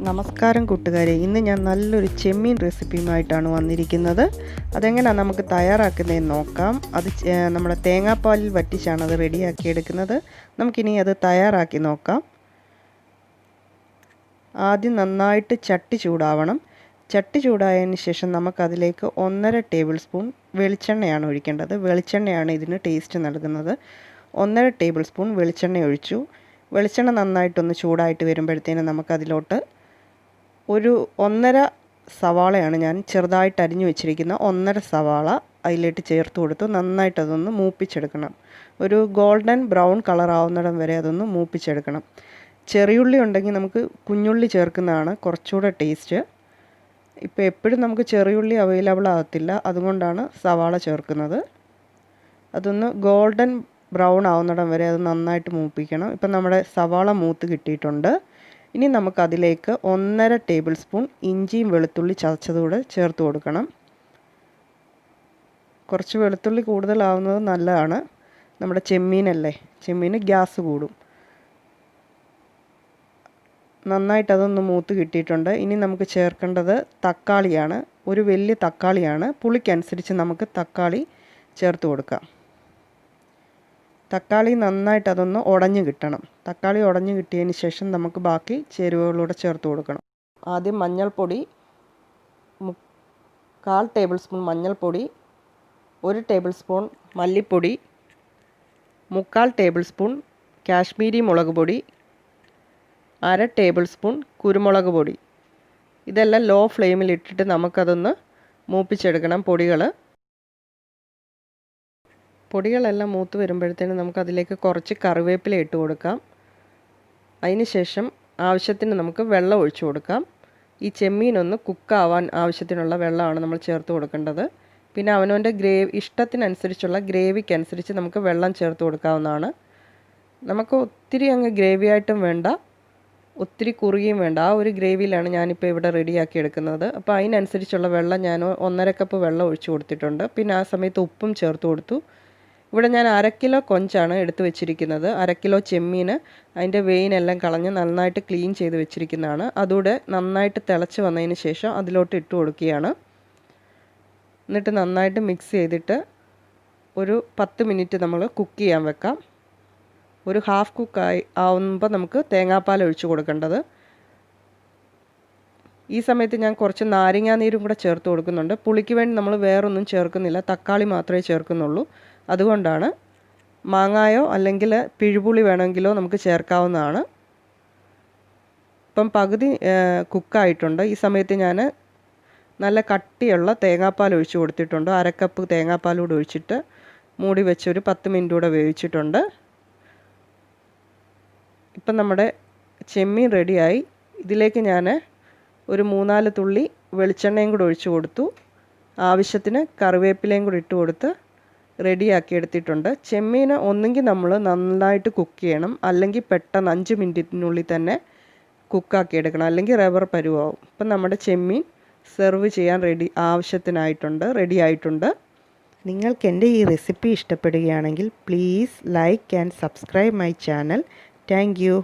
നമസ്കാരം കൂട്ടുകാരെ, ഇന്ന് ഞാൻ നല്ലൊരു ചെമ്മീൻ റെസിപ്പിയുമായിട്ടാണ് വന്നിരിക്കുന്നത്. അതെങ്ങനെയാണ് നമുക്ക് തയ്യാറാക്കുന്നതെന്ന് നോക്കാം. നമ്മുടെ തേങ്ങാപ്പാലിൽ വറ്റിച്ചാണ് അത് റെഡിയാക്കി എടുക്കുന്നത്. നമുക്കിനി അത് തയ്യാറാക്കി നോക്കാം. ആദ്യം നന്നായിട്ട് ചട്ടി ചൂടാവണം. ചട്ടി ചൂടായതിന് ശേഷം നമുക്കതിലേക്ക് 1.5 ടേബിൾ സ്പൂൺ വെളിച്ചെണ്ണയാണ് ഒഴിക്കേണ്ടത്. വെളിച്ചെണ്ണയാണ് ഇതിന് ടേസ്റ്റ് നൽകുന്നത്. 1.5 ടേബിൾ സ്പൂൺ വെളിച്ചെണ്ണ ഒഴിച്ചു. വെളിച്ചെണ്ണ നന്നായിട്ടൊന്ന് ചൂടായിട്ട് വരുമ്പോഴത്തേനും നമുക്കതിലോട്ട് ഒരു 1.5 സവാളയാണ് ഞാൻ ചെറുതായിട്ട് അരിഞ്ഞു വെച്ചിരിക്കുന്ന 1.5 സവാള അതിലേക്ക് ചേർത്ത് കൊടുത്ത് നന്നായിട്ട് അതൊന്ന് മൂപ്പിച്ചെടുക്കണം. ഒരു ഗോൾഡൻ ബ്രൗൺ കളർ ആവുന്നിടം വരെ അതൊന്ന് മൂപ്പിച്ചെടുക്കണം. ചെറിയുള്ളി ഉണ്ടെങ്കിൽ നമുക്ക് കുഞ്ഞുള്ളി ചേർക്കുന്നതാണ് കുറച്ചുകൂടെ ടേസ്റ്റ്. ഇപ്പോൾ എപ്പോഴും നമുക്ക് ചെറിയുള്ളി അവൈലബിൾ ആകത്തില്ല, അതുകൊണ്ടാണ് സവാള ചേർക്കുന്നത്. അതൊന്ന് ഗോൾഡൻ ബ്രൗൺ ആവുന്നിടം വരെ അത് നന്നായിട്ട് മൂപ്പിക്കണം. ഇപ്പം നമ്മുടെ സവാള മൂത്ത് കിട്ടിയിട്ടുണ്ട്. ഇനി നമുക്കതിലേക്ക് 1.5 ടേബിൾ സ്പൂൺ ഇഞ്ചിയും വെളുത്തുള്ളി ചതച്ചതുകൂടെ ചേർത്ത് കൊടുക്കണം. കുറച്ച് വെളുത്തുള്ളി കൂടുതലാവുന്നത് നല്ലതാണ്. നമ്മുടെ ചെമ്മീനല്ലേ, ചെമ്മീന് ഗ്യാസ് കൂടും. നന്നായിട്ട് അതൊന്ന് മൂത്ത് കിട്ടിയിട്ടുണ്ട്. ഇനി നമുക്ക് ചേർക്കേണ്ടത് തക്കാളിയാണ്. ഒരു വലിയ തക്കാളിയാണ്. പുളിക്കനുസരിച്ച് നമുക്ക് തക്കാളി ചേർത്ത് കൊടുക്കാം. തക്കാളി നന്നായിട്ട് അതൊന്ന് ഉടഞ്ഞ് കിട്ടണം. തക്കാളി ഉടഞ്ഞ് കിട്ടിയതിന് ശേഷം നമുക്ക് ബാക്കി ചേരുവകളൂടെ ചേർത്ത് കൊടുക്കണം. ആദ്യം മഞ്ഞൾപ്പൊടി, 1/4 ടേബിൾ സ്പൂൺ മഞ്ഞൾപ്പൊടി, 1 ടേബിൾ സ്പൂൺ മല്ലിപ്പൊടി, 1/4 ടേബിൾ സ്പൂൺ കാശ്മീരി മുളക് പൊടി, 1/2 ടേബിൾ സ്പൂൺ കുരുമുളക് പൊടി. ഇതെല്ലാം ലോ ഫ്ലെയിമിൽ ഇട്ടിട്ട് നമുക്കതൊന്ന് മൂപ്പിച്ചെടുക്കണം. പൊടികളെല്ലാം മൂത്ത് വരുമ്പോഴത്തേനും നമുക്കതിലേക്ക് കുറച്ച് കറിവേപ്പില ഇട്ട് കൊടുക്കാം. അതിന് ശേഷം ആവശ്യത്തിന് നമുക്ക് വെള്ളം ഒഴിച്ചു കൊടുക്കാം. ഈ ചെമ്മീനൊന്ന് കുക്കാവാൻ ആവശ്യത്തിനുള്ള വെള്ളമാണ് നമ്മൾ ചേർത്ത് കൊടുക്കേണ്ടത്. പിന്നെ അവനവൻ്റെ ഇഷ്ടത്തിനനുസരിച്ചുള്ള ഗ്രേവിക്കനുസരിച്ച് നമുക്ക് വെള്ളം ചേർത്ത് കൊടുക്കാവുന്നതാണ്. നമുക്ക് ഒത്തിരി അങ്ങ് ഗ്രേവി ആയിട്ടും വേണ്ട, ഒത്തിരി കുറുകിയും വേണ്ട. ആ ഒരു ഗ്രേവിയിലാണ് ഞാനിപ്പോൾ ഇവിടെ റെഡിയാക്കി എടുക്കുന്നത്. അപ്പോൾ അതിനനുസരിച്ചുള്ള വെള്ളം ഞാൻ 1.5 കപ്പ് വെള്ളം ഒഴിച്ചു കൊടുത്തിട്ടുണ്ട്. പിന്നെ ആ സമയത്ത് ഉപ്പും ചേർത്ത് കൊടുത്തു. ഇവിടെ ഞാൻ 1/2 കിലോ കൊഞ്ചാണ് എടുത്ത് വെച്ചിരിക്കുന്നത്. 1/2 കിലോ ചെമ്മീൻ അതിൻ്റെ വെയിനെല്ലാം കളഞ്ഞ് നന്നായിട്ട് ക്ലീൻ ചെയ്ത് വെച്ചിരിക്കുന്നതാണ്. അതുകൂടെ നന്നായിട്ട് തിളച്ച് വന്നതിന് ശേഷം അതിലോട്ട് ഇട്ട് കൊടുക്കുകയാണ്. എന്നിട്ട് നന്നായിട്ട് മിക്സ് ചെയ്തിട്ട് ഒരു 10 മിനിറ്റ് നമ്മൾ കുക്ക് ചെയ്യാൻ വെക്കാം. ഒരു ഹാഫ് കുക്കായി ആവുമ്പോൾ നമുക്ക് തേങ്ങാപ്പാൽ ഒഴിച്ച് കൊടുക്കേണ്ടത്. ഈ സമയത്ത് ഞാൻ കുറച്ച് നാരങ്ങാനീരും കൂടെ ചേർത്ത് കൊടുക്കുന്നുണ്ട്. പുളിക്ക് വേണ്ടി നമ്മൾ വേറൊന്നും ചേർക്കുന്നില്ല, തക്കാളി മാത്രമേ ചേർക്കുന്നുള്ളൂ. അതുകൊണ്ടാണ്. മാങ്ങായോ അല്ലെങ്കിൽ പിഴുപുളി വേണമെങ്കിലോ നമുക്ക് ചേർക്കാവുന്നതാണ്. ഇപ്പം പകുതി കുക്കായിട്ടുണ്ട്. ഈ സമയത്ത് ഞാൻ നല്ല കട്ടിയുള്ള തേങ്ങാപ്പാൽ ഒഴിച്ച് കൊടുത്തിട്ടുണ്ട്. 1/2 കപ്പ് തേങ്ങാപ്പാൽ കൂടെ ഒഴിച്ചിട്ട് മൂടി വെച്ച് ഒരു 10 മിനിറ്റ് കൂടെ വേവിച്ചിട്ടുണ്ട്. ഇപ്പം നമ്മുടെ ചെമ്മീൻ റെഡിയായി. ഇതിലേക്ക് ഞാൻ ഒരു 3-4 തുള്ളി വെളിച്ചെണ്ണയും കൂടെ ഒഴിച്ച് കൊടുത്തു. ആവശ്യത്തിന് കറിവേപ്പിലയും കൂടി ഇട്ട് കൊടുത്ത് റെഡിയാക്കി എടുത്തിട്ടുണ്ട്. ചെമ്മീൻ ഒന്നെങ്കിൽ നമ്മൾ നന്നായിട്ട് കുക്ക് ചെയ്യണം, അല്ലെങ്കിൽ പെട്ടെന്ന് 5 മിനിറ്റിനുള്ളിൽ തന്നെ കുക്കാക്കി എടുക്കണം, അല്ലെങ്കിൽ റബ്ബർ പരുവാകും. ഇപ്പം നമ്മുടെ ചെമ്മീൻ സെർവ് ചെയ്യാൻ റെഡി ആയിട്ടുണ്ട്. നിങ്ങൾക്ക് എൻ്റെ ഈ റെസിപ്പി ഇഷ്ടപ്പെടുകയാണെങ്കിൽ please like and subscribe my channel. Thank you.